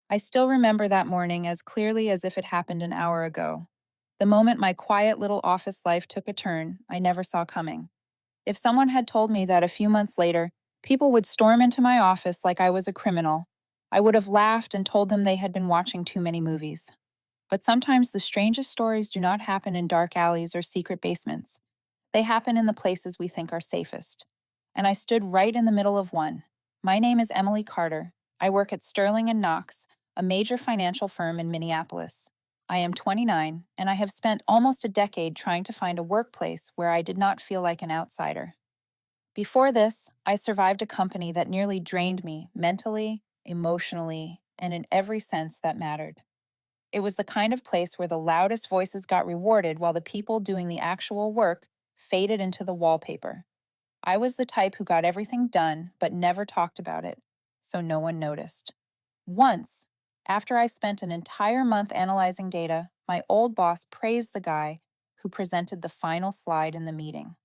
I still remember that morning as clearly as if it happened an hour ago. The moment my quiet little office life took a turn I never saw coming. If someone had told me that a few months later, people would storm into my office like I was a criminal, I would have laughed and told them they had been watching too many movies. But sometimes the strangest stories do not happen in dark alleys or secret basements. They happen in the places we think are safest. And I stood right in the middle of one. My name is Emily Carter. I work at Sterling and Knox, a major financial firm in Minneapolis. I am 29, and I have spent almost a decade trying to find a workplace where I did not feel like an outsider. Before this, I survived a company that nearly drained me mentally, emotionally, and in every sense that mattered. It was the kind of place where the loudest voices got rewarded while the people doing the actual work faded into the wallpaper. I was the type who got everything done but never talked about it, so no one noticed. Once, after I spent an entire month analyzing data, my old boss praised the guy who presented the final slide in the meeting.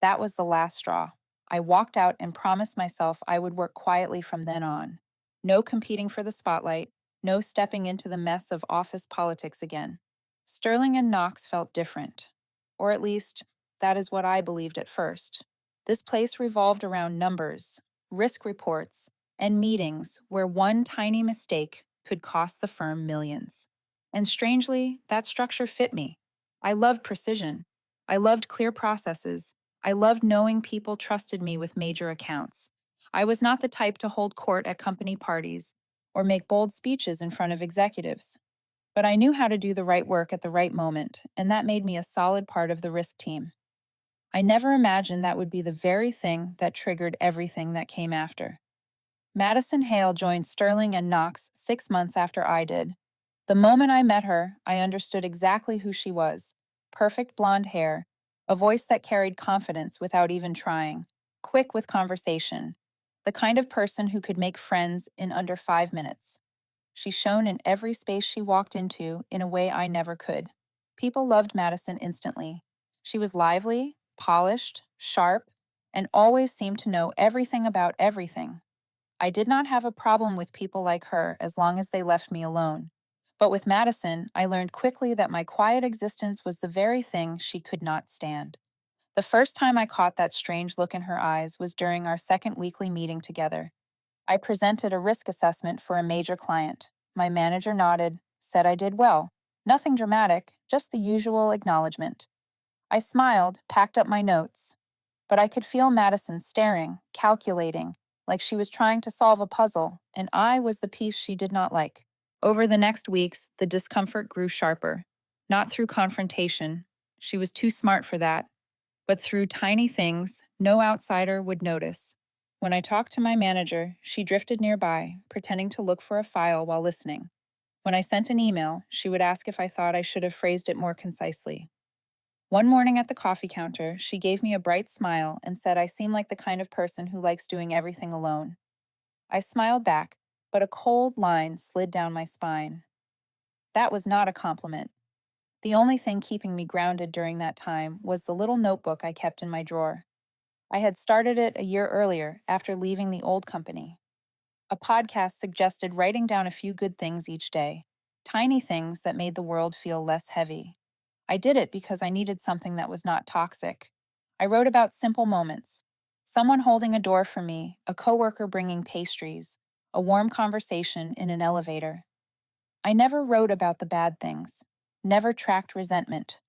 That was the last straw. I walked out and promised myself I would work quietly from then on. No competing for the spotlight, no stepping into the mess of office politics again. Sterling and Knox felt different. Or at least, that is what I believed at first. This place revolved around numbers, risk reports, and meetings where one tiny mistake could cost the firm millions. And strangely, that structure fit me. I loved precision. I loved clear processes. I loved knowing people trusted me with major accounts. I was not the type to hold court at company parties or make bold speeches in front of executives. But I knew how to do the right work at the right moment, and that made me a solid part of the risk team. I never imagined that would be the very thing that triggered everything that came after. Madison Hale joined Sterling and Knox 6 months after I did. The moment I met her, I understood exactly who she was: perfect blonde hair, a voice that carried confidence without even trying, quick with conversation, the kind of person who could make friends in under 5 minutes. She shone in every space she walked into in a way I never could. People loved Madison instantly. She was lively, polished, sharp, and always seemed to know everything about everything. I did not have a problem with people like her as long as they left me alone. But with Madison, I learned quickly that my quiet existence was the very thing she could not stand. The first time I caught that strange look in her eyes was during our second weekly meeting together. I presented a risk assessment for a major client. My manager nodded, said I did well. Nothing dramatic, just the usual acknowledgement. I smiled, packed up my notes. But I could feel Madison staring, calculating, like she was trying to solve a puzzle, and I was the piece she did not like. Over the next weeks, the discomfort grew sharper. Not through confrontation. She was too smart for that, but through tiny things no outsider would notice. When I talked to my manager, she drifted nearby, pretending to look for a file while listening. When I sent an email, she would ask if I thought I should have phrased it more concisely. One morning at the coffee counter, she gave me a bright smile and said I seemed like the kind of person who likes doing everything alone. I smiled back, but a cold line slid down my spine. That was not a compliment. The only thing keeping me grounded during that time was the little notebook I kept in my drawer. I had started it a year earlier after leaving the old company. A podcast suggested writing down a few good things each day, tiny things that made the world feel less heavy. I did it because I needed something that was not toxic. I wrote about simple moments: someone holding a door for me, a coworker bringing pastries, a warm conversation in an elevator. I never wrote about the bad things, never tracked resentment.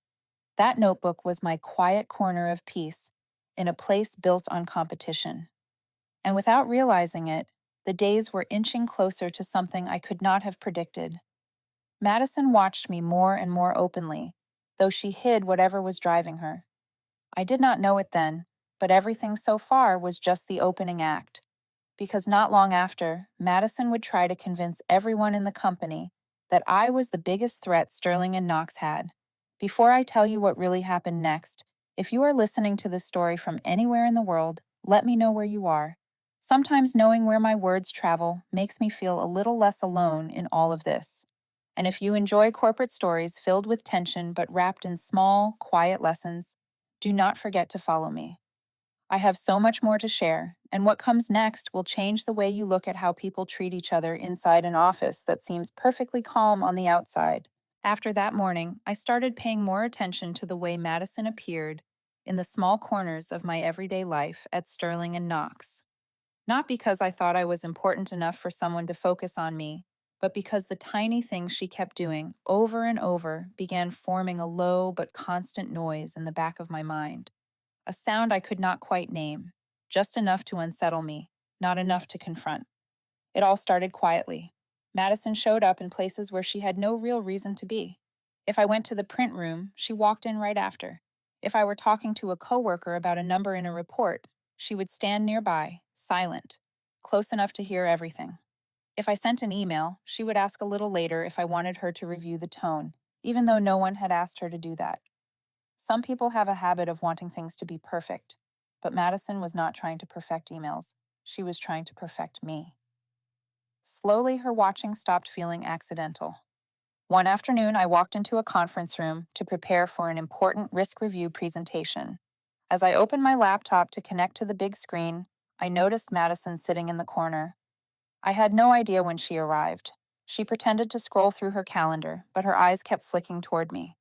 That notebook was my quiet corner of peace in a place built on competition. And without realizing it, the days were inching closer to something I could not have predicted. Madison watched me more and more openly, though she hid whatever was driving her. I did not know it then, but everything so far was just the opening act. Because not long after, Madison would try to convince everyone in the company that I was the biggest threat Sterling and Knox had. Before I tell you what really happened next, if you are listening to this story from anywhere in the world, let me know where you are. Sometimes knowing where my words travel makes me feel a little less alone in all of this. And if you enjoy corporate stories filled with tension but wrapped in small, quiet lessons, do not forget to follow me. I have so much more to share, and what comes next will change the way you look at how people treat each other inside an office that seems perfectly calm on the outside. After that morning, I started paying more attention to the way Madison appeared in the small corners of my everyday life at Sterling and Knox. Not because I thought I was important enough for someone to focus on me, but because the tiny things she kept doing over and over began forming a low but constant noise in the back of my mind. A sound I could not quite name, just enough to unsettle me, not enough to confront. It all started quietly. Madison showed up in places where she had no real reason to be. If I went to the print room, she walked in right after. If I were talking to a coworker about a number in a report, she would stand nearby, silent, close enough to hear everything. If I sent an email, she would ask a little later if I wanted her to review the tone, even though no one had asked her to do that. Some people have a habit of wanting things to be perfect, but Madison was not trying to perfect emails. She was trying to perfect me. Slowly, her watching stopped feeling accidental. One afternoon, I walked into a conference room to prepare for an important risk review presentation. As I opened my laptop to connect to the big screen, I noticed Madison sitting in the corner. I had no idea when she arrived. She pretended to scroll through her calendar, but her eyes kept flicking toward me.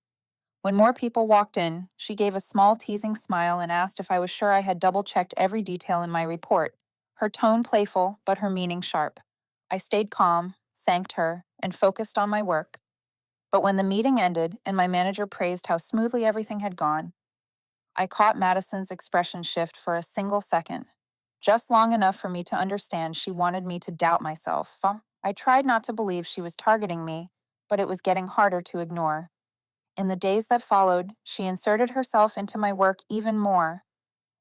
When more people walked in, she gave a small teasing smile and asked if I was sure I had double-checked every detail in my report, her tone playful, but her meaning sharp. I stayed calm, thanked her, and focused on my work. But when the meeting ended and my manager praised how smoothly everything had gone, I caught Madison's expression shift for a single second, just long enough for me to understand she wanted me to doubt myself. I tried not to believe she was targeting me, but it was getting harder to ignore. In the days that followed, she inserted herself into my work even more.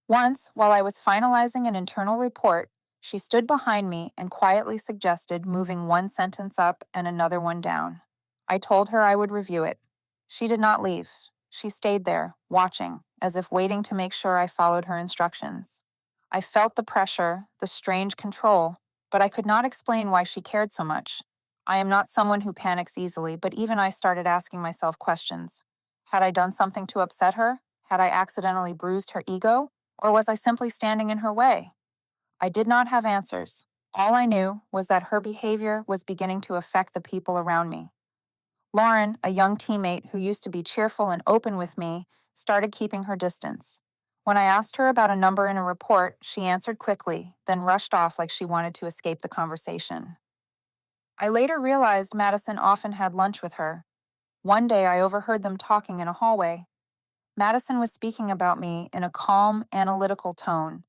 Once, while I was finalizing an internal report, she stood behind me and quietly suggested moving one sentence up and another one down. I told her I would review it. She did not leave. She stayed there, watching, as if waiting to make sure I followed her instructions. I felt the pressure, the strange control, but I could not explain why she cared so much. I am not someone who panics easily, but even I started asking myself questions. Had I done something to upset her? Had I accidentally bruised her ego? Or was I simply standing in her way? I did not have answers. All I knew was that her behavior was beginning to affect the people around me. Lauren, a young teammate who used to be cheerful and open with me, started keeping her distance. When I asked her about a number in a report, she answered quickly, then rushed off like she wanted to escape the conversation. I later realized Madison often had lunch with her. One day I overheard them talking in a hallway. Madison was speaking about me in a calm, analytical tone,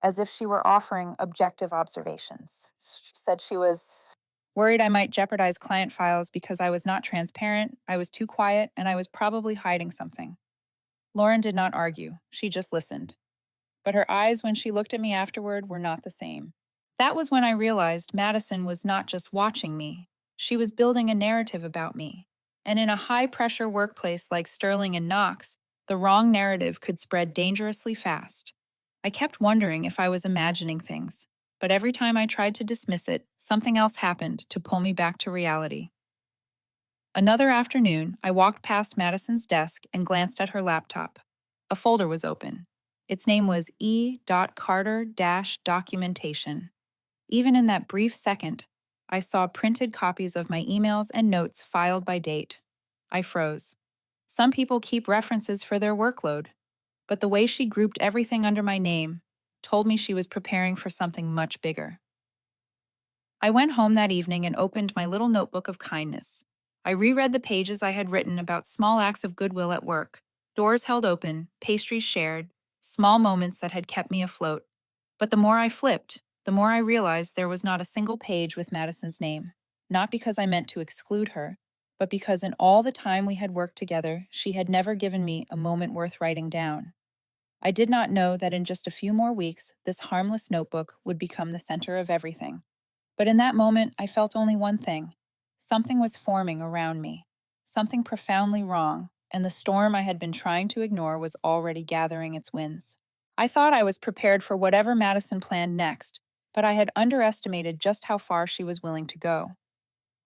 as if she were offering objective observations. She said she was worried I might jeopardize client files because I was not transparent, I was too quiet, and I was probably hiding something. Lauren did not argue, she just listened. But her eyes when she looked at me afterward were not the same. That was when I realized Madison was not just watching me, she was building a narrative about me. And in a high-pressure workplace like Sterling and Knox, the wrong narrative could spread dangerously fast. I kept wondering if I was imagining things, but every time I tried to dismiss it, something else happened to pull me back to reality. Another afternoon, I walked past Madison's desk and glanced at her laptop. A folder was open. Its name was E.Carter-Documentation. Even in that brief second, I saw printed copies of my emails and notes filed by date. I froze. Some people keep references for their workload, but the way she grouped everything under my name told me she was preparing for something much bigger. I went home that evening and opened my little notebook of kindness. I reread the pages I had written about small acts of goodwill at work, doors held open, pastries shared, small moments that had kept me afloat. But the more I flipped, the more I realized there was not a single page with Madison's name. Not because I meant to exclude her, but because in all the time we had worked together, she had never given me a moment worth writing down. I did not know that in just a few more weeks, this harmless notebook would become the center of everything. But in that moment, I felt only one thing. Something was forming around me. Something profoundly wrong, and the storm I had been trying to ignore was already gathering its winds. I thought I was prepared for whatever Madison planned next, but I had underestimated just how far she was willing to go.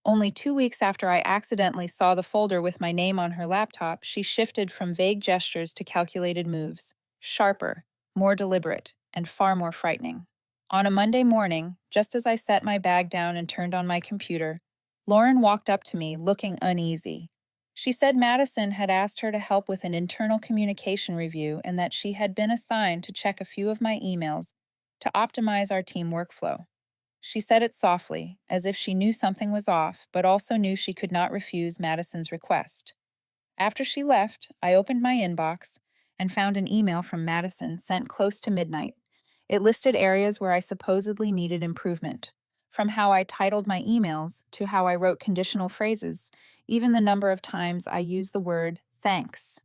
Only 2 weeks after I accidentally saw the folder with my name on her laptop, she shifted from vague gestures to calculated moves. Sharper, more deliberate. and far more frightening. On a Monday morning, just as I set my bag down and turned on my computer, Lauren walked up to me looking uneasy. She said Madison had asked her to help with an internal communication review and that she had been assigned to check a few of my emails to optimize our team workflow. She said it softly, as if she knew something was off, but also knew she could not refuse Madison's request. After she left, I opened my inbox and found an email from Madison sent close to midnight. It listed areas where I supposedly needed improvement, from how I titled my emails to how I wrote conditional phrases, even the number of times I used the word thanks.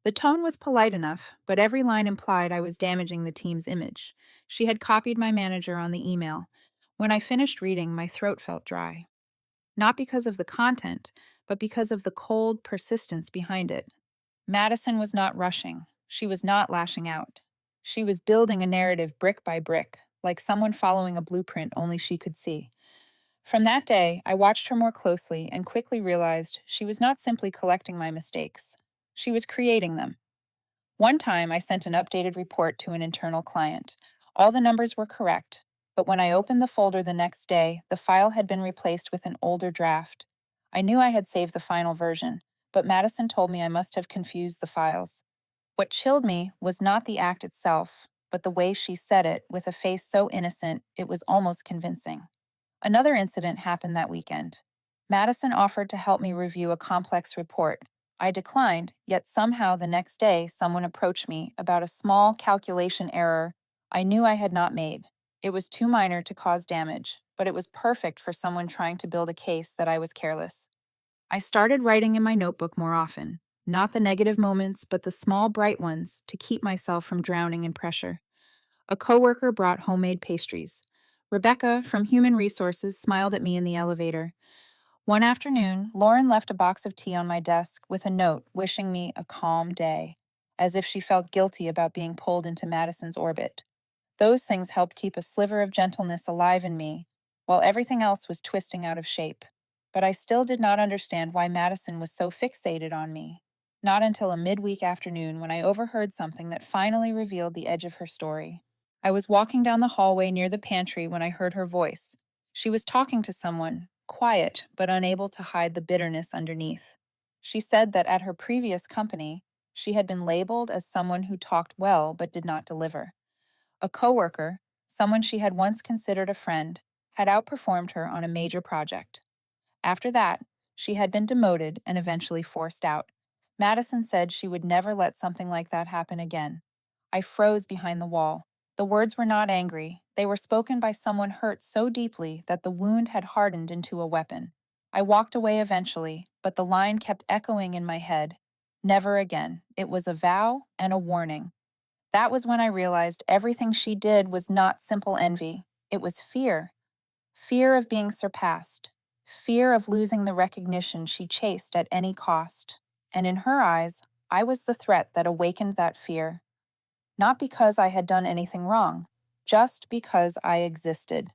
The tone was polite enough, but every line implied I was damaging the team's image. She had copied my manager on the email. When I finished reading, my throat felt dry. Not because of the content, but because of the cold persistence behind it. Madison was not rushing. She was not lashing out. She was building a narrative brick by brick, like someone following a blueprint only she could see. From that day, I watched her more closely and quickly realized she was not simply collecting my mistakes. She was creating them. One time, I sent an updated report to an internal client. All the numbers were correct, but when I opened the folder the next day, the file had been replaced with an older draft. I knew I had saved the final version, but Madison told me I must have confused the files. What chilled me was not the act itself, but the way she said it with a face so innocent it was almost convincing. Another incident happened that weekend. Madison offered to help me review a complex report. I declined, yet somehow the next day someone approached me about a small calculation error I knew I had not made. It was too minor to cause damage, but it was perfect for someone trying to build a case that I was careless. I started writing in my notebook more often, not the negative moments, but the small bright ones to keep myself from drowning in pressure. A coworker brought homemade pastries. Rebecca from Human Resources smiled at me in the elevator. One afternoon, Lauren left a box of tea on my desk with a note wishing me a calm day, as if she felt guilty about being pulled into Madison's orbit. Those things helped keep a sliver of gentleness alive in me, while everything else was twisting out of shape. But I still did not understand why Madison was so fixated on me. Not until a midweek afternoon when I overheard something that finally revealed the edge of her story. I was walking down the hallway near the pantry when I heard her voice. She was talking to someone, quiet but unable to hide the bitterness underneath. She said that at her previous company, she had been labeled as someone who talked well but did not deliver. A coworker, someone she had once considered a friend, had outperformed her on a major project. After that, she had been demoted and eventually forced out. Madison said she would never let something like that happen again. I froze behind the wall. The words were not angry. They were spoken by someone hurt so deeply that the wound had hardened into a weapon. I walked away eventually, but the line kept echoing in my head. Never again. It was a vow and a warning. That was when I realized everything she did was not simple envy. It was fear. Fear of being surpassed. Fear of losing the recognition she chased at any cost. And in her eyes, I was the threat that awakened that fear. Not because I had done anything wrong, just because I existed.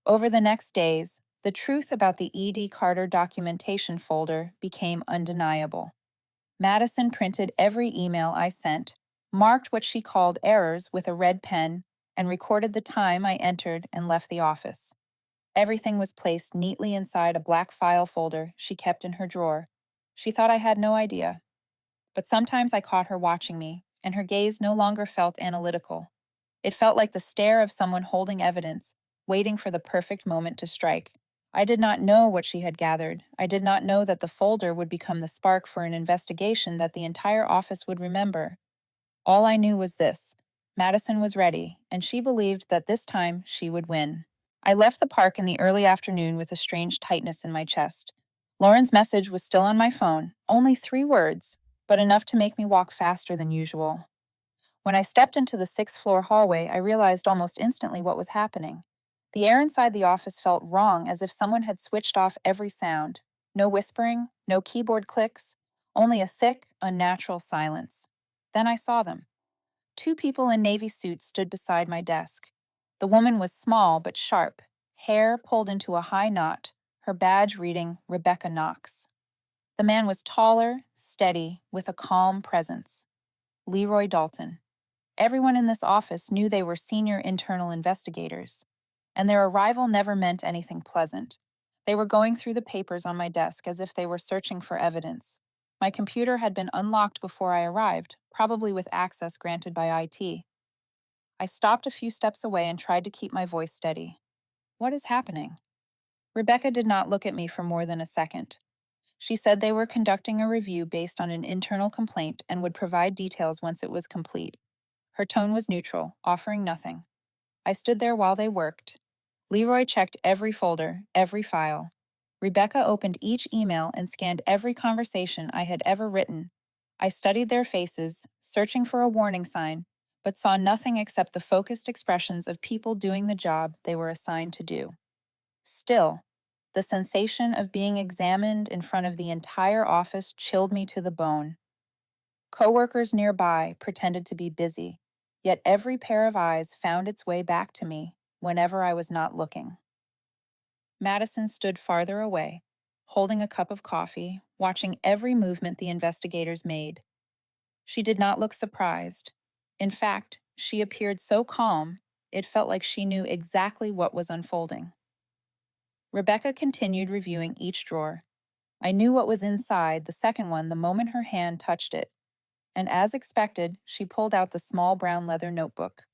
Over the next days, the truth about the E.D. Carter documentation folder became undeniable. Madison printed every email I sent, marked what she called errors with a red pen, and recorded the time I entered and left the office. Everything was placed neatly inside a black file folder she kept in her drawer. She thought I had no idea. But sometimes I caught her watching me, and her gaze no longer felt analytical. It felt like the stare of someone holding evidence, waiting for the perfect moment to strike. I did not know what she had gathered. I did not know that the folder would become the spark for an investigation that the entire office would remember. All I knew was this: Madison was ready, and she believed that this time she would win. I left the park in the early afternoon with a strange tightness in my chest. Lauren's message was still on my phone, only 3 words, but enough to make me walk faster than usual. When I stepped into the sixth-floor hallway, I realized almost instantly what was happening. The air inside the office felt wrong, as if someone had switched off every sound. No whispering, no keyboard clicks, only a thick, unnatural silence. Then I saw them. 2 people in navy suits stood beside my desk. The woman was small but sharp, hair pulled into a high knot, her badge reading Rebecca Knox. The man was taller, steady, with a calm presence. Leroy Dalton. Everyone in this office knew they were senior internal investigators, and their arrival never meant anything pleasant. They were going through the papers on my desk as if they were searching for evidence. My computer had been unlocked before I arrived, probably with access granted by IT. I stopped a few steps away and tried to keep my voice steady. What is happening? Rebecca did not look at me for more than a second. She said they were conducting a review based on an internal complaint and would provide details once it was complete. Her tone was neutral, offering nothing. I stood there while they worked. Leroy checked every folder, every file. Rebecca opened each email and scanned every conversation I had ever written. I studied their faces, searching for a warning sign, but saw nothing except the focused expressions of people doing the job they were assigned to do. Still, the sensation of being examined in front of the entire office chilled me to the bone. Coworkers nearby pretended to be busy, yet every pair of eyes found its way back to me whenever I was not looking. Madison stood farther away, holding a cup of coffee, watching every movement the investigators made. She did not look surprised. In fact, she appeared so calm, it felt like she knew exactly what was unfolding. Rebecca continued reviewing each drawer. I knew what was inside the second one the moment her hand touched it, and as expected, she pulled out the small brown leather notebook.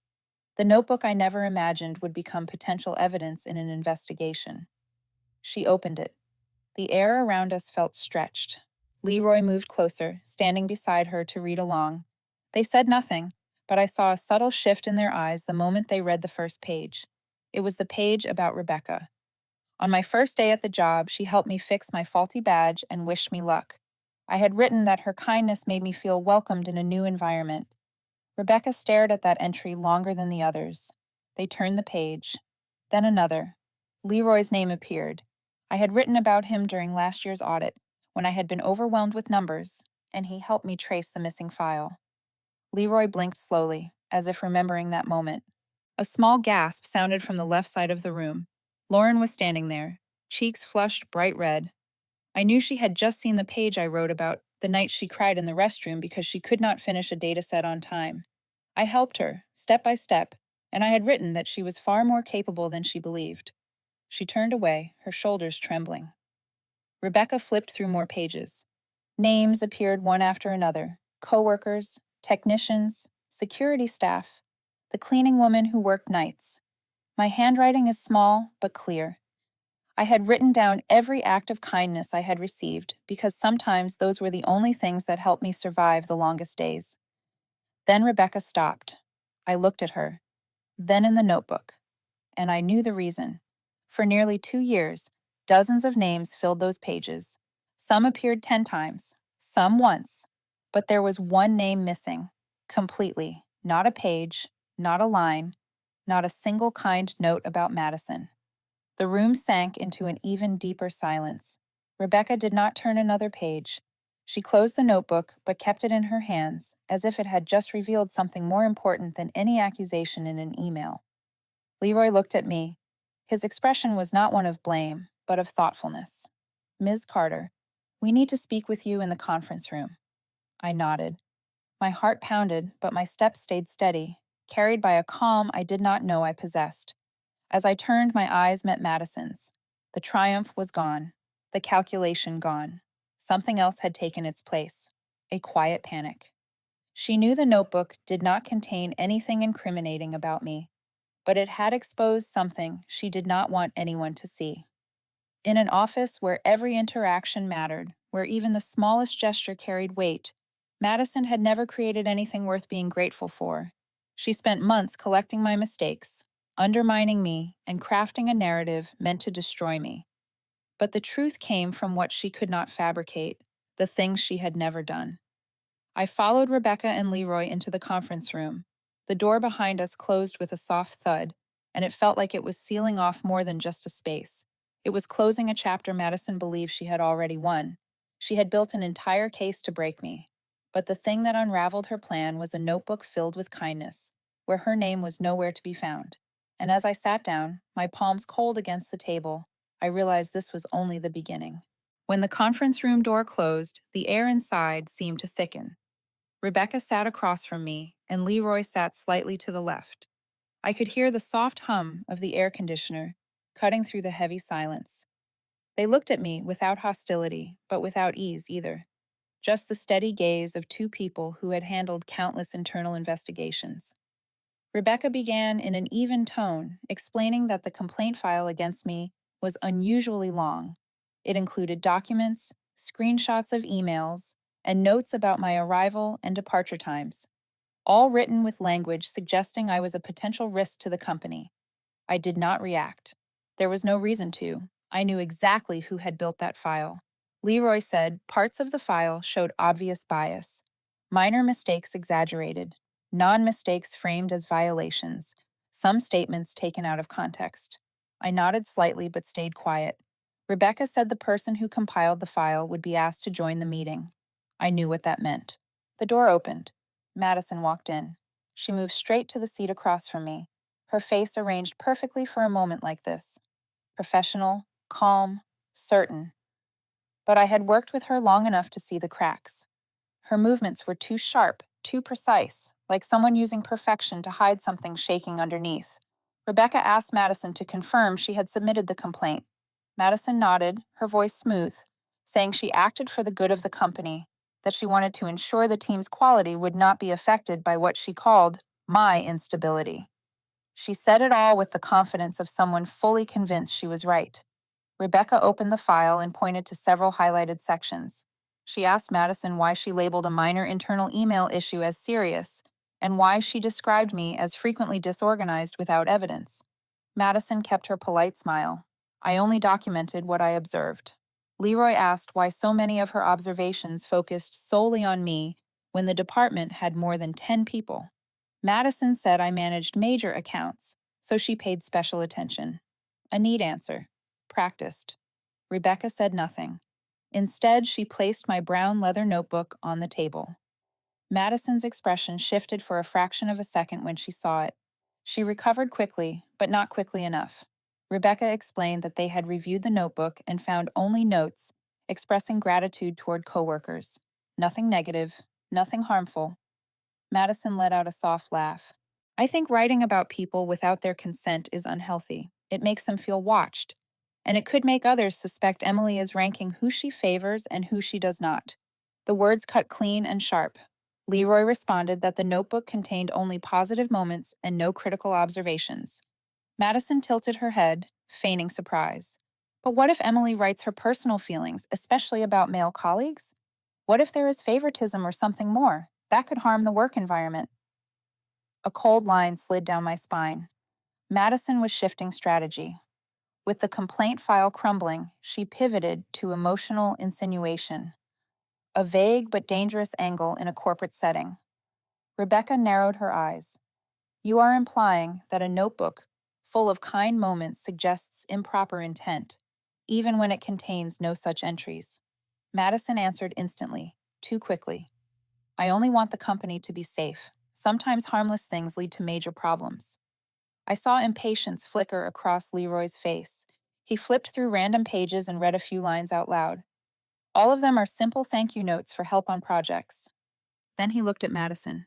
The notebook I never imagined would become potential evidence in an investigation. She opened it. The air around us felt stretched. Leroy moved closer, standing beside her to read along. They said nothing, but I saw a subtle shift in their eyes the moment they read the first page. It was the page about Rebecca. On my first day at the job, she helped me fix my faulty badge and wished me luck. I had written that her kindness made me feel welcomed in a new environment. Rebecca stared at that entry longer than the others. They turned the page. Then another. Leroy's name appeared. I had written about him during last year's audit, when I had been overwhelmed with numbers, and he helped me trace the missing file. Leroy blinked slowly, as if remembering that moment. A small gasp sounded from the left side of the room. Lauren was standing there, cheeks flushed bright red. I knew she had just seen the page I wrote about the night she cried in the restroom because she could not finish a data set on time. I helped her, step by step, and I had written that she was far more capable than she believed. She turned away, her shoulders trembling. Rebecca flipped through more pages. Names appeared one after another: coworkers, technicians, security staff, the cleaning woman who worked nights. My handwriting is small but clear. I had written down every act of kindness I had received because sometimes those were the only things that helped me survive the longest days. Then Rebecca stopped. I looked at her, then in the notebook, and I knew the reason. For nearly 2 years, dozens of names filled those pages. Some appeared 10 times, some once, but there was one name missing, completely. Not a page, not a line, not a single kind note about Madison. The room sank into an even deeper silence. Rebecca did not turn another page. She closed the notebook, but kept it in her hands, as if it had just revealed something more important than any accusation in an email. Leroy looked at me. His expression was not one of blame, but of thoughtfulness. "Ms. Carter, we need to speak with you in the conference room." I nodded. My heart pounded, but my steps stayed steady, carried by a calm I did not know I possessed. As I turned, my eyes met Madison's. The triumph was gone, the calculation gone. Something else had taken its place: a quiet panic. She knew the notebook did not contain anything incriminating about me, but it had exposed something she did not want anyone to see. In an office where every interaction mattered, where even the smallest gesture carried weight, Madison had never created anything worth being grateful for. She spent months collecting my mistakes, undermining me, and crafting a narrative meant to destroy me. But the truth came from what she could not fabricate, the things she had never done. I followed Rebecca and Leroy into the conference room. The door behind us closed with a soft thud, and it felt like it was sealing off more than just a space. It was closing a chapter Madison believed she had already won. She had built an entire case to break me. But the thing that unraveled her plan was a notebook filled with kindness, where her name was nowhere to be found. And as I sat down, my palms cold against the table, I realized this was only the beginning. When the conference room door closed, the air inside seemed to thicken. Rebecca sat across from me, and Leroy sat slightly to the left. I could hear the soft hum of the air conditioner cutting through the heavy silence. They looked at me without hostility, but without ease either. Just the steady gaze of two people who had handled countless internal investigations. Rebecca began in an even tone, explaining that the complaint file against me was unusually long. It included documents, screenshots of emails, and notes about my arrival and departure times, all written with language suggesting I was a potential risk to the company. I did not react. There was no reason to. I knew exactly who had built that file. Leroy said parts of the file showed obvious bias. Minor mistakes exaggerated, non mistakes framed as violations, some statements taken out of context. I nodded slightly but stayed quiet. Rebecca said the person who compiled the file would be asked to join the meeting. I knew what that meant. The door opened. Madison walked in. She moved straight to the seat across from me, her face arranged perfectly for a moment like this. Professional, calm, certain. But I had worked with her long enough to see the cracks. Her movements were too sharp, too precise, like someone using perfection to hide something shaking underneath. Rebecca asked Madison to confirm she had submitted the complaint. Madison nodded, her voice smooth, saying she acted for the good of the company, that she wanted to ensure the team's quality would not be affected by what she called my instability. She said it all with the confidence of someone fully convinced she was right. Rebecca opened the file and pointed to several highlighted sections. She asked Madison why she labeled a minor internal email issue as serious, and why she described me as frequently disorganized without evidence. Madison kept her polite smile. I only documented what I observed. Leroy asked why so many of her observations focused solely on me when the department had more than 10 people. Madison said I managed major accounts, so she paid special attention. A neat answer. Practiced. Rebecca said nothing. Instead, she placed my brown leather notebook on the table. Madison's expression shifted for a fraction of a second when she saw it. She recovered quickly, but not quickly enough. Rebecca explained that they had reviewed the notebook and found only notes expressing gratitude toward coworkers. Nothing negative, nothing harmful. Madison let out a soft laugh. I think writing about people without their consent is unhealthy. It makes them feel watched, and it could make others suspect Emily is ranking who she favors and who she does not. The words cut clean and sharp. Leroy responded that the notebook contained only positive moments and no critical observations. Madison tilted her head, feigning surprise. But what if Emily writes her personal feelings, especially about male colleagues? What if there is favoritism or something more? That could harm the work environment. A cold line slid down my spine. Madison was shifting strategy. With the complaint file crumbling, she pivoted to emotional insinuation, a vague but dangerous angle in a corporate setting. Rebecca narrowed her eyes. You are implying that a notebook full of kind moments suggests improper intent, even when it contains no such entries. Madison answered instantly, too quickly. I only want the company to be safe. Sometimes harmless things lead to major problems. I saw impatience flicker across Leroy's face. He flipped through random pages and read a few lines out loud. All of them are simple thank you notes for help on projects. Then he looked at Madison.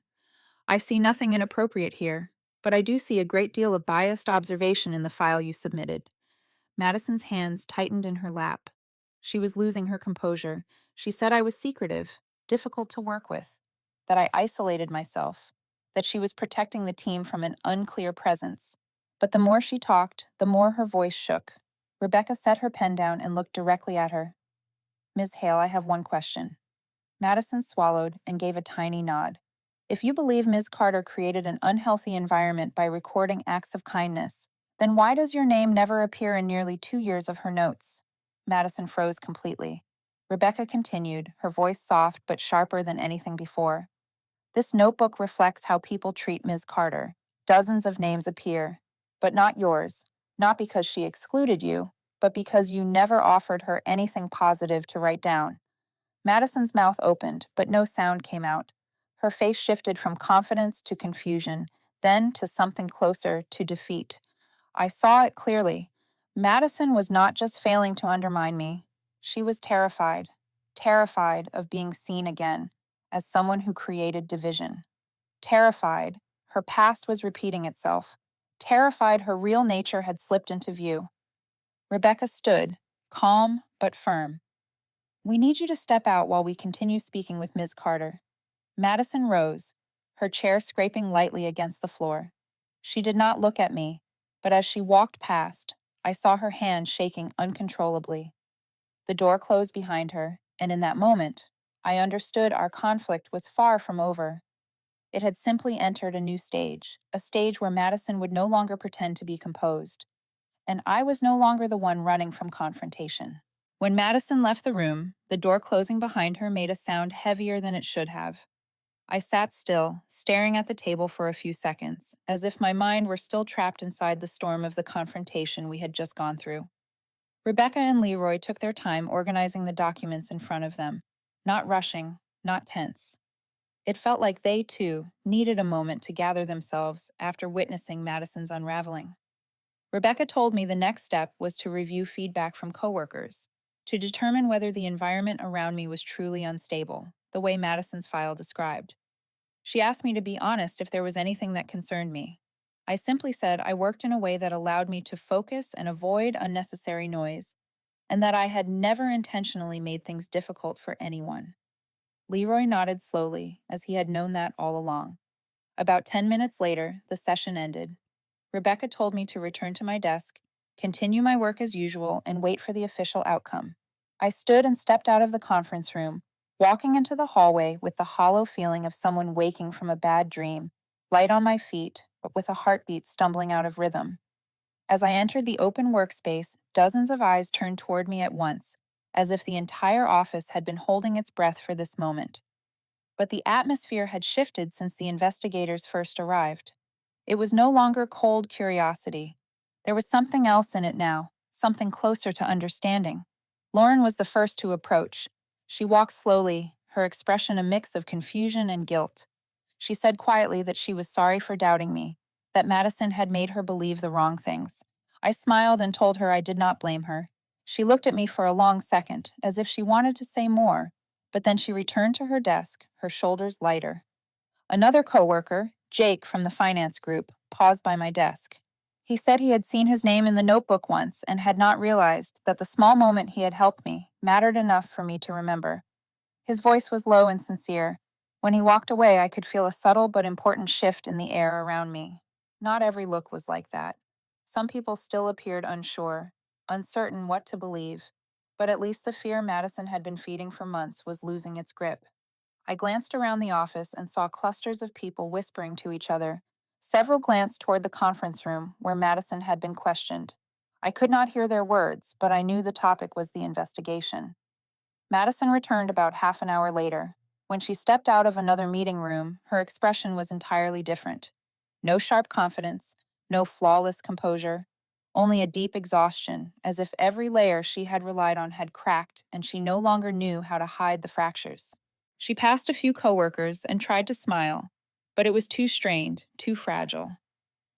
I see nothing inappropriate here, but I do see a great deal of biased observation in the file you submitted. Madison's hands tightened in her lap. She was losing her composure. She said I was secretive, difficult to work with, that I isolated myself, that she was protecting the team from an unclear presence. But the more she talked, the more her voice shook. Rebecca set her pen down and looked directly at her. Ms. Hale, I have one question. Madison swallowed and gave a tiny nod. If you believe Ms. Carter created an unhealthy environment by recording acts of kindness, then why does your name never appear in nearly 2 years of her notes? Madison froze completely. Rebecca continued, her voice soft but sharper than anything before. This notebook reflects how people treat Ms. Carter. Dozens of names appear, but not yours, not because she excluded you, but because you never offered her anything positive to write down. Madison's mouth opened, but no sound came out. Her face shifted from confidence to confusion, then to something closer to defeat. I saw it clearly. Madison was not just failing to undermine me. She was terrified of being seen again, as someone who created division. Terrified, her past was repeating itself. Terrified her real nature had slipped into view. Rebecca stood, calm but firm. "We need you to step out while we continue speaking with Ms. Carter." Madison rose, her chair scraping lightly against the floor. She did not look at me, but as she walked past, I saw her hand shaking uncontrollably. The door closed behind her, and in that moment, I understood our conflict was far from over. It had simply entered a new stage, a stage where Madison would no longer pretend to be composed, and I was no longer the one running from confrontation. When Madison left the room, the door closing behind her made a sound heavier than it should have. I sat still, staring at the table for a few seconds, as if my mind were still trapped inside the storm of the confrontation we had just gone through. Rebecca and Leroy took their time organizing the documents in front of them, not rushing, not tense. It felt like they, too, needed a moment to gather themselves after witnessing Madison's unraveling. Rebecca told me the next step was to review feedback from coworkers, to determine whether the environment around me was truly unstable, the way Madison's file described. She asked me to be honest if there was anything that concerned me. I simply said I worked in a way that allowed me to focus and avoid unnecessary noise, and that I had never intentionally made things difficult for anyone. Leroy nodded slowly, as he had known that all along. About 10 minutes later, the session ended. Rebecca told me to return to my desk, continue my work as usual, and wait for the official outcome. I stood and stepped out of the conference room, walking into the hallway with the hollow feeling of someone waking from a bad dream, light on my feet, but with a heartbeat stumbling out of rhythm. As I entered the open workspace, dozens of eyes turned toward me at once, as if the entire office had been holding its breath for this moment. But the atmosphere had shifted since the investigators first arrived. It was no longer cold curiosity. There was something else in it now, something closer to understanding. Lauren was the first to approach. She walked slowly, her expression a mix of confusion and guilt. She said quietly that she was sorry for doubting me, that Madison had made her believe the wrong things. I smiled and told her I did not blame her. She looked at me for a long second, as if she wanted to say more, but then she returned to her desk, her shoulders lighter. Another coworker, Jake from the finance group, paused by my desk. He said he had seen his name in the notebook once and had not realized that the small moment he had helped me mattered enough for me to remember. His voice was low and sincere. When he walked away, I could feel a subtle but important shift in the air around me. Not every look was like that. Some people still appeared unsure, uncertain what to believe, but at least the fear Madison had been feeding for months was losing its grip. I glanced around the office and saw clusters of people whispering to each other. Several glanced toward the conference room where Madison had been questioned. I could not hear their words, but I knew the topic was the investigation. Madison returned about half an hour later. When she stepped out of another meeting room, her expression was entirely different. No sharp confidence, no flawless composure, only a deep exhaustion, as if every layer she had relied on had cracked and she no longer knew how to hide the fractures. She passed a few coworkers and tried to smile, but it was too strained, too fragile.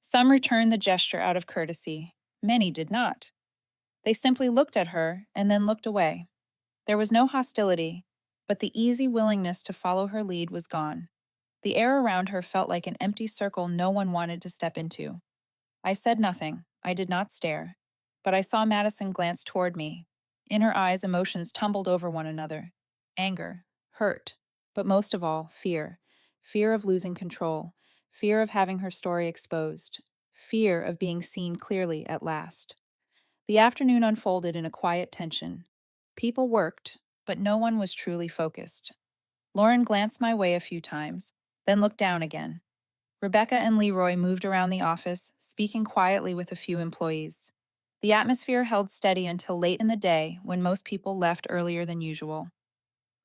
Some returned the gesture out of courtesy. Many did not. They simply looked at her and then looked away. There was no hostility, but the easy willingness to follow her lead was gone. The air around her felt like an empty circle no one wanted to step into. I said nothing. I did not stare. But I saw Madison glance toward me. In her eyes, emotions tumbled over one another. Anger, hurt, but most of all, fear. Fear of losing control. Fear of having her story exposed. Fear of being seen clearly at last. The afternoon unfolded in a quiet tension. People worked, but no one was truly focused. Lauren glanced my way a few times, then looked down again. Rebecca and Leroy moved around the office, speaking quietly with a few employees. The atmosphere held steady until late in the day when most people left earlier than usual.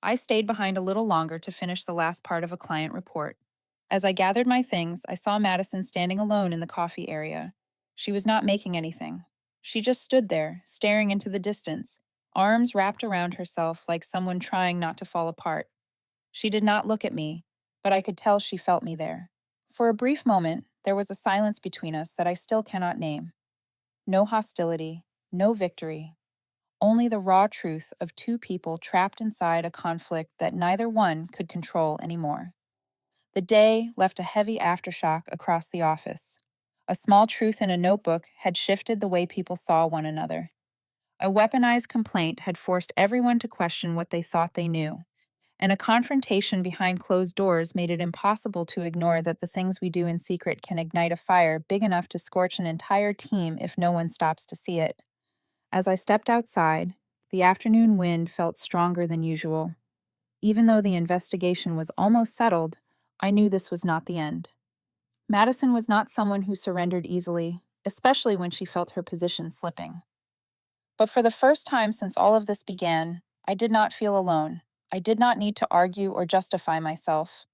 I stayed behind a little longer to finish the last part of a client report. As I gathered my things, I saw Madison standing alone in the coffee area. She was not making anything. She just stood there, staring into the distance, arms wrapped around herself like someone trying not to fall apart. She did not look at me, but I could tell she felt me there. For a brief moment, there was a silence between us that I still cannot name. No hostility, no victory, only the raw truth of two people trapped inside a conflict that neither one could control anymore. The day left a heavy aftershock across the office. A small truth in a notebook had shifted the way people saw one another. A weaponized complaint had forced everyone to question what they thought they knew, and a confrontation behind closed doors made it impossible to ignore that the things we do in secret can ignite a fire big enough to scorch an entire team if no one stops to see it. As I stepped outside, the afternoon wind felt stronger than usual. Even though the investigation was almost settled, I knew this was not the end. Madison was not someone who surrendered easily, especially when she felt her position slipping. But for the first time since all of this began, I did not feel alone. I did not need to argue or justify myself.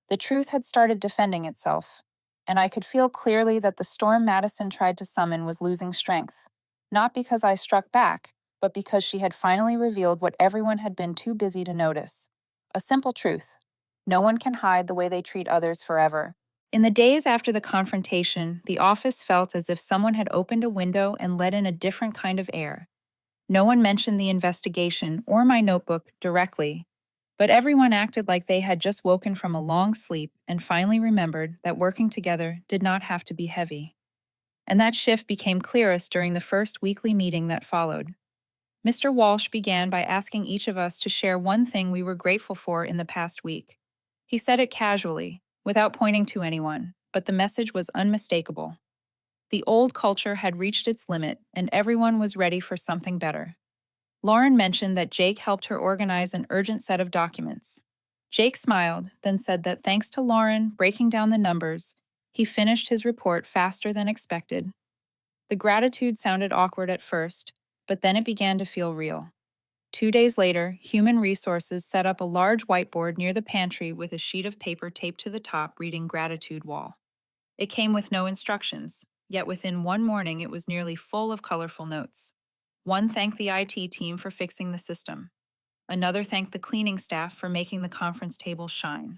The truth had started defending itself, and I could feel clearly that the storm Madison tried to summon was losing strength, not because I struck back, but because she had finally revealed what everyone had been too busy to notice. A simple truth. No one can hide the way they treat others forever. In the days after the confrontation, the office felt as if someone had opened a window and let in a different kind of air. No one mentioned the investigation or my notebook directly, but everyone acted like they had just woken from a long sleep and finally remembered that working together did not have to be heavy. And that shift became clearest during the first weekly meeting that followed. Mr. Walsh began by asking each of us to share one thing we were grateful for in the past week. He said it casually, without pointing to anyone, but the message was unmistakable. The old culture had reached its limit, and everyone was ready for something better. Lauren mentioned that Jake helped her organize an urgent set of documents. Jake smiled, then said that thanks to Lauren breaking down the numbers, he finished his report faster than expected. The gratitude sounded awkward at first, but then it began to feel real. 2 days later, Human Resources set up a large whiteboard near the pantry with a sheet of paper taped to the top reading Gratitude Wall. It came with no instructions, yet within one morning it was nearly full of colorful notes. One thanked the IT team for fixing the system. Another thanked the cleaning staff for making the conference table shine.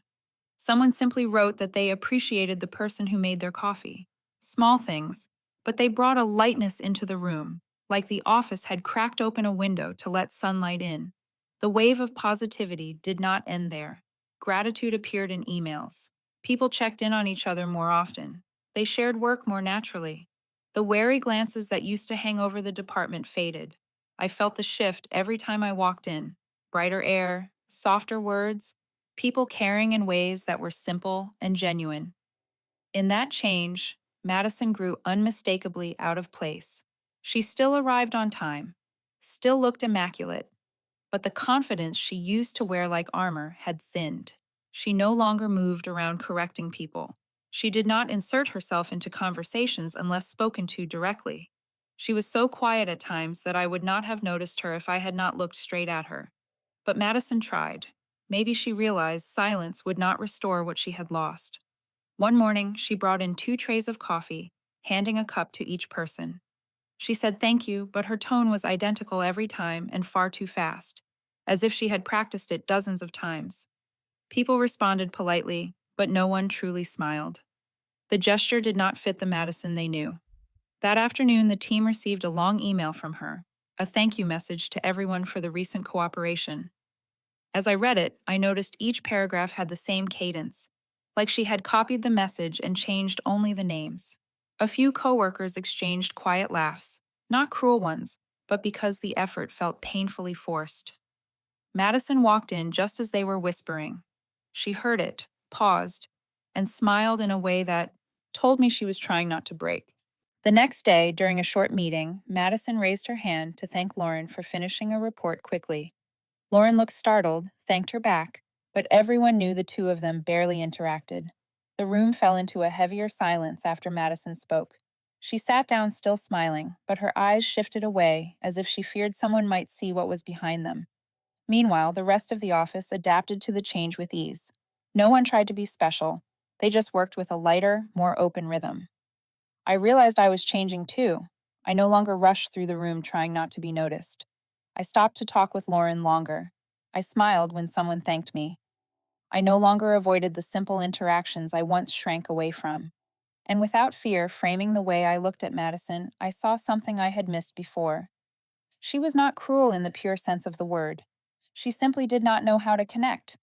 Someone simply wrote that they appreciated the person who made their coffee. Small things, but they brought a lightness into the room, like the office had cracked open a window to let sunlight in. The wave of positivity did not end there. Gratitude appeared in emails. People checked in on each other more often. They shared work more naturally. The wary glances that used to hang over the department faded. I felt the shift every time I walked in. Brighter air, softer words, people caring in ways that were simple and genuine. In that change, Madison grew unmistakably out of place. She still arrived on time, still looked immaculate, but the confidence she used to wear like armor had thinned. She no longer moved around correcting people. She did not insert herself into conversations unless spoken to directly. She was so quiet at times that I would not have noticed her if I had not looked straight at her. But Madison tried. Maybe she realized silence would not restore what she had lost. One morning, she brought in 2 trays of coffee, handing a cup to each person. She said thank you, but her tone was identical every time and far too fast, as if she had practiced it dozens of times. People responded politely, but no one truly smiled. The gesture did not fit the Madison they knew. That afternoon, the team received a long email from her, a thank you message to everyone for the recent cooperation. As I read it, I noticed each paragraph had the same cadence, like she had copied the message and changed only the names. A few coworkers exchanged quiet laughs, not cruel ones, but because the effort felt painfully forced. Madison walked in just as they were whispering. She heard it, paused, and smiled in a way that told me she was trying not to break. The next day, during a short meeting, Madison raised her hand to thank Lauren for finishing a report quickly. Lauren looked startled, thanked her back, but everyone knew the two of them barely interacted. The room fell into a heavier silence after Madison spoke. She sat down still smiling, but her eyes shifted away as if she feared someone might see what was behind them. Meanwhile, the rest of the office adapted to the change with ease. No one tried to be special. They just worked with a lighter, more open rhythm. I realized I was changing too. I no longer rushed through the room trying not to be noticed. I stopped to talk with Lauren longer. I smiled when someone thanked me. I no longer avoided the simple interactions I once shrank away from. And without fear framing the way I looked at Madison, I saw something I had missed before. She was not cruel in the pure sense of the word. She simply did not know how to connect.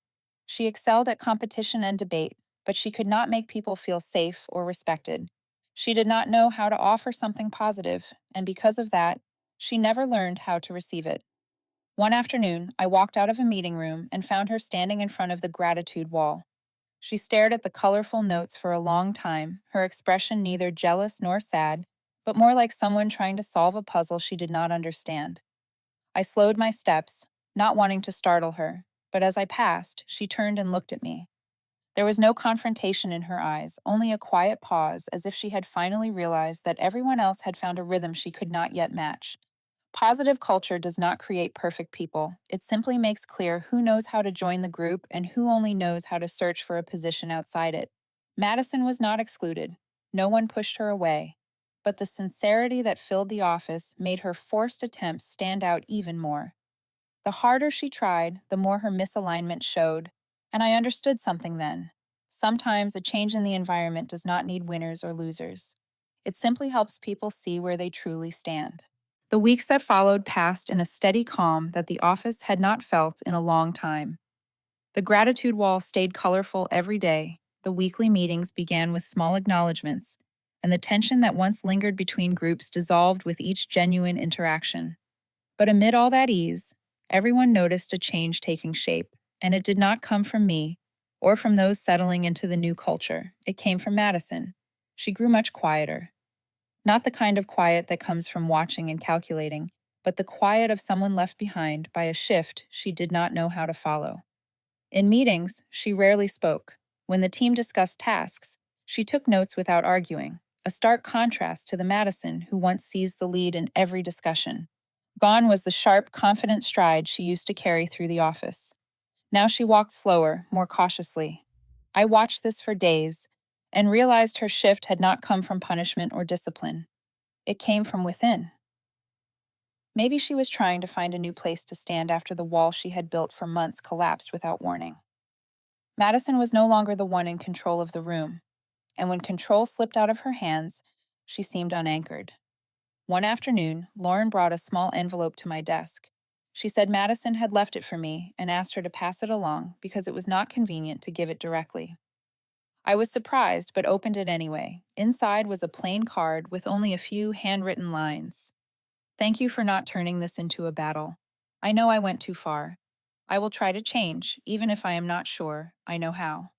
She excelled at competition and debate, but she could not make people feel safe or respected. She did not know how to offer something positive, and because of that, she never learned how to receive it. One afternoon, I walked out of a meeting room and found her standing in front of the gratitude wall. She stared at the colorful notes for a long time, her expression neither jealous nor sad, but more like someone trying to solve a puzzle she did not understand. I slowed my steps, not wanting to startle her, but as I passed, she turned and looked at me. There was no confrontation in her eyes, only a quiet pause, as if she had finally realized that everyone else had found a rhythm she could not yet match. Positive culture does not create perfect people. It simply makes clear who knows how to join the group and who only knows how to search for a position outside it. Madison was not excluded. No one pushed her away. But the sincerity that filled the office made her forced attempts stand out even more. The harder she tried, the more her misalignment showed. And I understood something then. Sometimes a change in the environment does not need winners or losers. It simply helps people see where they truly stand. The weeks that followed passed in a steady calm that the office had not felt in a long time. The gratitude wall stayed colorful every day, the weekly meetings began with small acknowledgments, and the tension that once lingered between groups dissolved with each genuine interaction. But amid all that ease, everyone noticed a change taking shape, and it did not come from me or from those settling into the new culture. It came from Madison. She grew much quieter. Not the kind of quiet that comes from watching and calculating, but the quiet of someone left behind by a shift she did not know how to follow. In meetings, she rarely spoke. When the team discussed tasks, she took notes without arguing, a stark contrast to the Madison who once seized the lead in every discussion. Gone was the sharp, confident stride she used to carry through the office. Now she walked slower, more cautiously. I watched this for days and realized her shift had not come from punishment or discipline. It came from within. Maybe she was trying to find a new place to stand after the wall she had built for months collapsed without warning. Madison was no longer the one in control of the room, and when control slipped out of her hands, she seemed unanchored. One afternoon, Lauren brought a small envelope to my desk. She said Madison had left it for me and asked her to pass it along because it was not convenient to give it directly. I was surprised but opened it anyway. Inside was a plain card with only a few handwritten lines. Thank you for not turning this into a battle. I know I went too far. I will try to change, even if I am not sure I know how.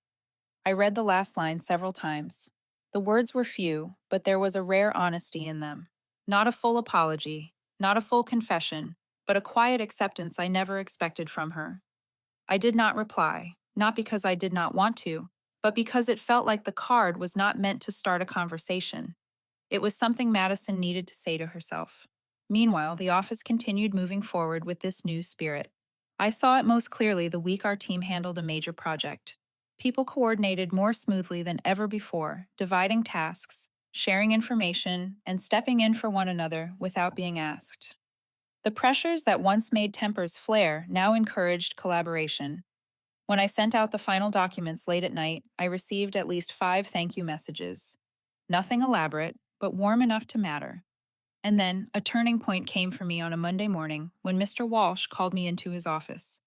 I read the last line several times. The words were few, but there was a rare honesty in them. Not a full apology, not a full confession, but a quiet acceptance I never expected from her. I did not reply, not because I did not want to, but because it felt like the card was not meant to start a conversation. It was something Madison needed to say to herself. Meanwhile, the office continued moving forward with this new spirit. I saw it most clearly the week our team handled a major project. People coordinated more smoothly than ever before, dividing tasks, sharing information, and stepping in for one another without being asked. The pressures that once made tempers flare now encouraged collaboration. When I sent out the final documents late at night, I received at least 5 thank you messages. Nothing elaborate, but warm enough to matter. And then, a turning point came for me on a Monday morning when Mr. Walsh called me into his office.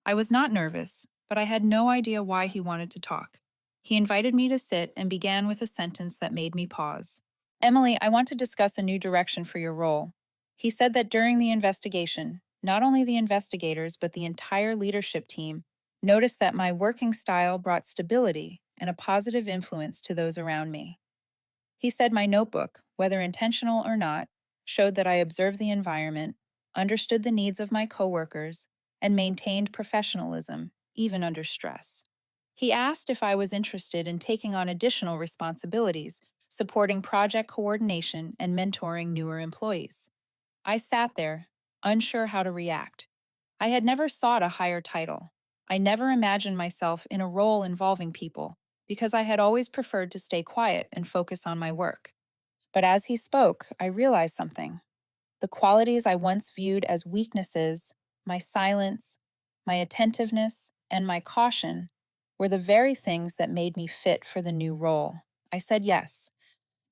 I was not nervous, but I had no idea why he wanted to talk. He invited me to sit and began with a sentence that made me pause. Emily, I want to discuss a new direction for your role. He said that during the investigation, not only the investigators, but the entire leadership team noticed that my working style brought stability and a positive influence to those around me. He said my notebook, whether intentional or not, showed that I observed the environment, understood the needs of my coworkers, and maintained professionalism, even under stress. He asked if I was interested in taking on additional responsibilities, supporting project coordination and mentoring newer employees. I sat there, unsure how to react. I had never sought a higher title. I never imagined myself in a role involving people, because I had always preferred to stay quiet and focus on my work. But as he spoke, I realized something. The qualities I once viewed as weaknesses, my silence, my attentiveness, and my caution, were the very things that made me fit for the new role. I said yes,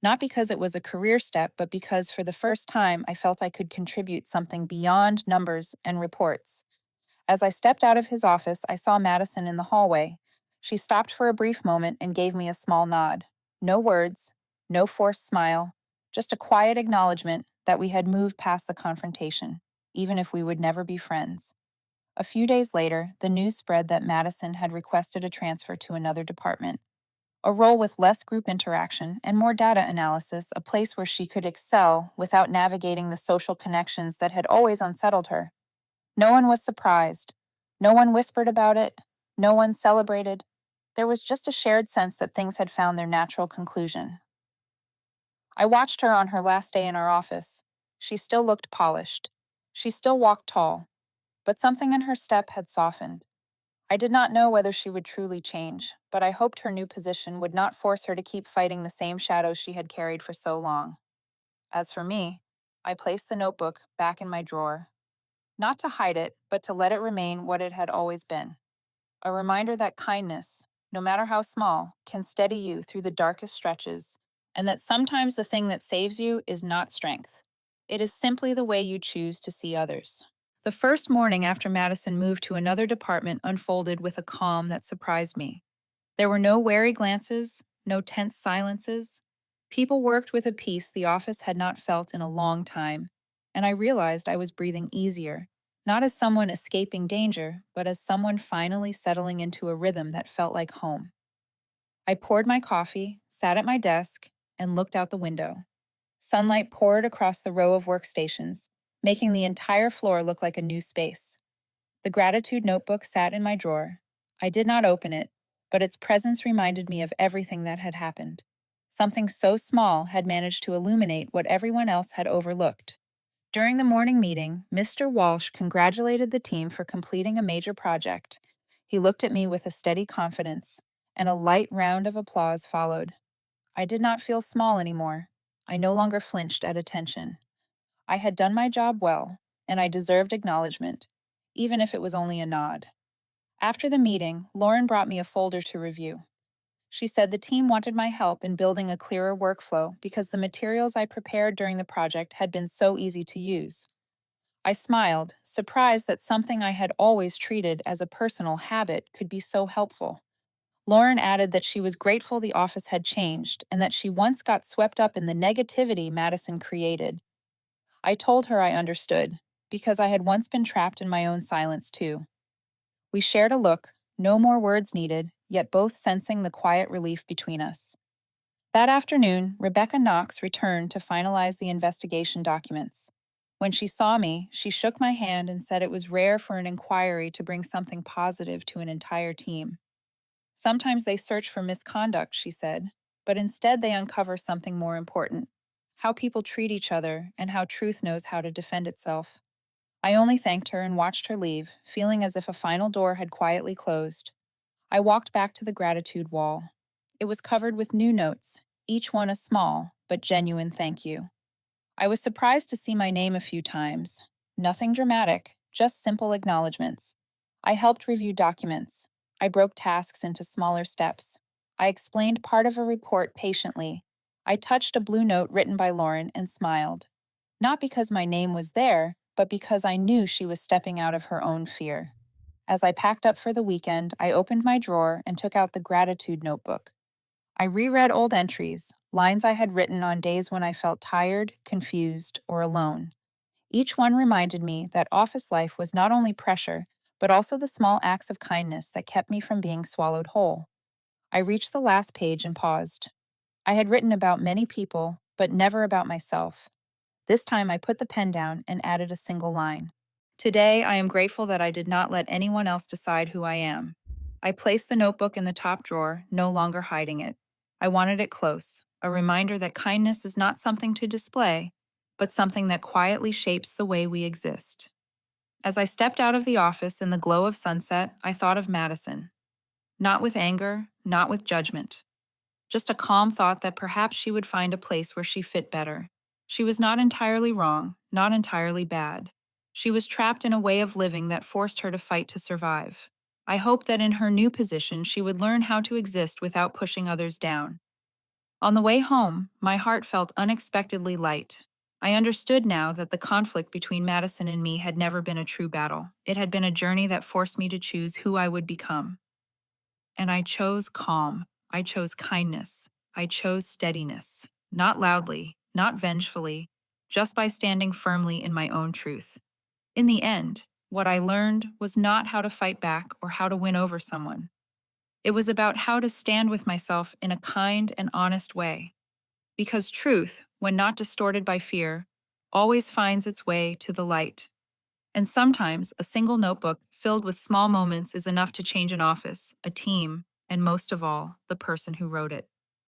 Not because it was a career step, but because for the first time I felt I could contribute something beyond numbers and reports. As I stepped out of his office, I saw Madison in the hallway. She stopped for a brief moment and gave me a small nod. No words, no forced smile, just a quiet acknowledgement that we had moved past the confrontation, even if we would never be friends. A few days later, the news spread that Madison had requested a transfer to another department, a role with less group interaction and more data analysis, a place where she could excel without navigating the social connections that had always unsettled her. No one was surprised. No one whispered about it. No one celebrated. There was just a shared sense that things had found their natural conclusion. I watched her on her last day in our office. She still looked polished. She still walked tall, but something in her step had softened. I did not know whether she would truly change, but I hoped her new position would not force her to keep fighting the same shadows she had carried for so long. As for me, I placed the notebook back in my drawer, not to hide it, but to let it remain what it had always been, a reminder that kindness, no matter how small, can steady you through the darkest stretches, and that sometimes the thing that saves you is not strength. It is simply the way you choose to see others. The first morning after Madison moved to another department unfolded with a calm that surprised me. There were no wary glances, no tense silences. People worked with a peace the office had not felt in a long time, and I realized I was breathing easier, not as someone escaping danger, but as someone finally settling into a rhythm that felt like home. I poured my coffee, sat at my desk, and looked out the window. Sunlight poured across the row of workstations, making the entire floor look like a new space. The gratitude notebook sat in my drawer. I did not open it, but its presence reminded me of everything that had happened. Something so small had managed to illuminate what everyone else had overlooked. During the morning meeting, Mr. Walsh congratulated the team for completing a major project. He looked at me with a steady confidence, and a light round of applause followed. I did not feel small anymore. I no longer flinched at attention. I had done my job well, and I deserved acknowledgement, even if it was only a nod. After the meeting, Lauren brought me a folder to review. She said the team wanted my help in building a clearer workflow because the materials I prepared during the project had been so easy to use. I smiled, surprised that something I had always treated as a personal habit could be so helpful. Lauren added that she was grateful the office had changed and that she once got swept up in the negativity Madison created. I told her I understood, because I had once been trapped in my own silence too. We shared a look, no more words needed, yet both sensing the quiet relief between us. That afternoon, Rebecca Knox returned to finalize the investigation documents. When she saw me, she shook my hand and said it was rare for an inquiry to bring something positive to an entire team. Sometimes they search for misconduct, she said, but instead they uncover something more important: how people treat each other and how truth knows how to defend itself. I only thanked her and watched her leave, feeling as if a final door had quietly closed. I walked back to the gratitude wall. It was covered with new notes, each one a small but genuine thank you. I was surprised to see my name a few times. Nothing dramatic, just simple acknowledgments. I helped review documents. I broke tasks into smaller steps. I explained part of a report patiently. I touched a blue note written by Lauren and smiled. Not because my name was there, but because I knew she was stepping out of her own fear. As I packed up for the weekend, I opened my drawer and took out the gratitude notebook. I reread old entries, lines I had written on days when I felt tired, confused, or alone. Each one reminded me that office life was not only pressure, but also the small acts of kindness that kept me from being swallowed whole. I reached the last page and paused. I had written about many people, but never about myself. This time I put the pen down and added a single line. Today, I am grateful that I did not let anyone else decide who I am. I placed the notebook in the top drawer, no longer hiding it. I wanted it close, a reminder that kindness is not something to display, but something that quietly shapes the way we exist. As I stepped out of the office in the glow of sunset, I thought of Madison. Not with anger, not with judgment. Just a calm thought that perhaps she would find a place where she fit better. She was not entirely wrong, not entirely bad. She was trapped in a way of living that forced her to fight to survive. I hoped that in her new position she would learn how to exist without pushing others down. On the way home, my heart felt unexpectedly light. I understood now that the conflict between Madison and me had never been a true battle. It had been a journey that forced me to choose who I would become. And I chose calm. I chose kindness. I chose steadiness. Not loudly, not vengefully, just by standing firmly in my own truth. In the end, what I learned was not how to fight back or how to win over someone. It was about how to stand with myself in a kind and honest way. Because truth, when not distorted by fear, always finds its way to the light. And sometimes a single notebook filled with small moments is enough to change an office, a team, and most of all, the person who wrote it.